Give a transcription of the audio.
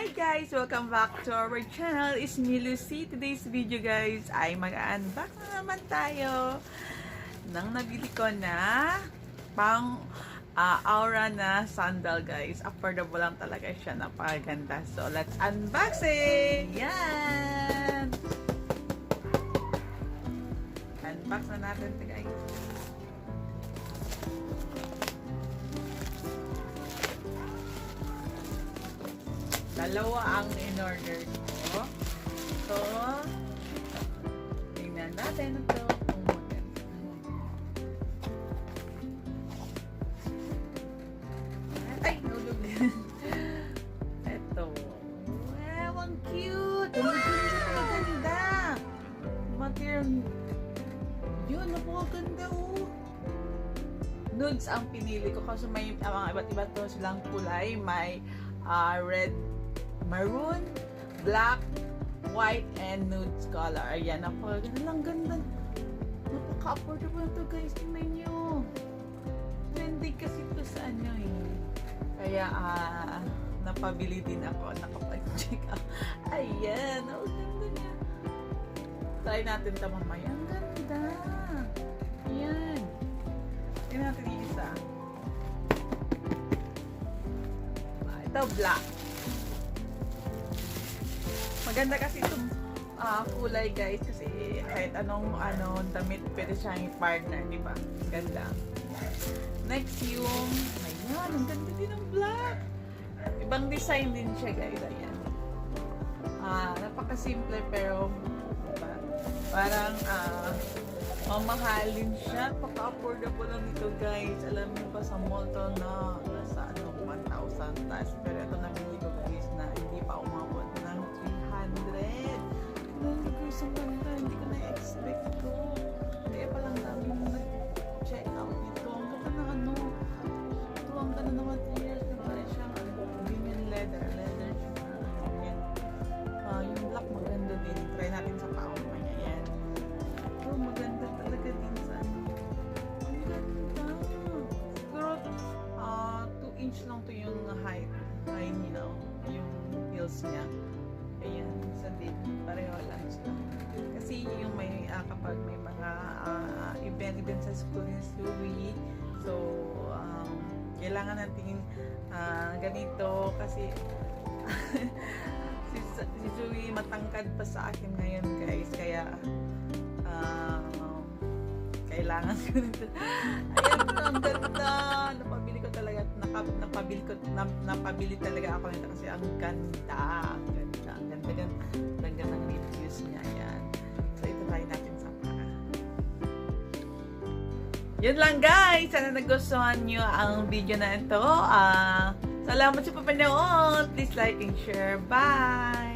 Hi guys! Welcome back to our channel. It's me, Lucy. Today's video guys ay mag-unbox na naman tayo ng nabili ko na pang aura na sandal guys. Affordable lang talaga siya. Napakaganda. So let's unbox it! Yan! Unbox na natin ito guys. Dalawa ang in-order ko. So, tingnan natin ito kung maganda. Ay, nulog din. Ito. Wow, ang cute! Ang ganda! Material. Yun, napakaganda oh. Nudes ang pinili ko kasi may mga iba't iba to silang kulay. May red, maroon, black, white, and nude color. Ayan, napakaganda lang, ganda. Napaka-affordable to guys. Tingnan nyo. Trending kasi ito sa ano eh. Kaya, napabili din ako. Nakapag-check out. Ayan, ang ganda niya. Try natin ito mamaya. Ang ganda. Ayan. Tingnan natin yung isa. Ito, black. Maganda kasi itong kulay guys kasi kahit anong damit pwede siyang i-partner, di ba? Ganda. Next yung ayan, ang ganda din ng black. Ibang design din siya guys. Ayan. Napaka-simple pero parang mamahalin siya. Paka-affordable lang ito guys. Alam mo pa sa mall to na nasa 1,000 plus. Pero ito nabili ko guys na hindi pa umabot ng 300. Hindi ko isang ganda. Hindi ko na-expect to. Kaya pa lang namin nag-check out nito. Ang ganda na ano. Ito ang ganda na materials na parang siyang ganyan leather. Leather siya. Ayan. Yung black maganda din. Try natin sa pao. Ayan. Ito maganda talaga din sa ano. Ang ganda. Siguro 2 inch lang to yung height. You know, yung heels niya. Ayan, sa din. Pareho lang siya. Kasi yung may, kapag may mga event sa school ni Zoe, so, kailangan natin ganito kasi si Zoe matangkad pa sa akin ngayon guys. Kaya, kailangan ko nito. Ayan, ang ganda. Napabili talaga ako nito kasi ang ganda. Ang ganda ng reviews niya. Ayan. So, ito tayo natin sa para. Yun lang guys. Sana nagustuhan nyo ang video na ito. Salamat sa papanood. Please like and share. Bye!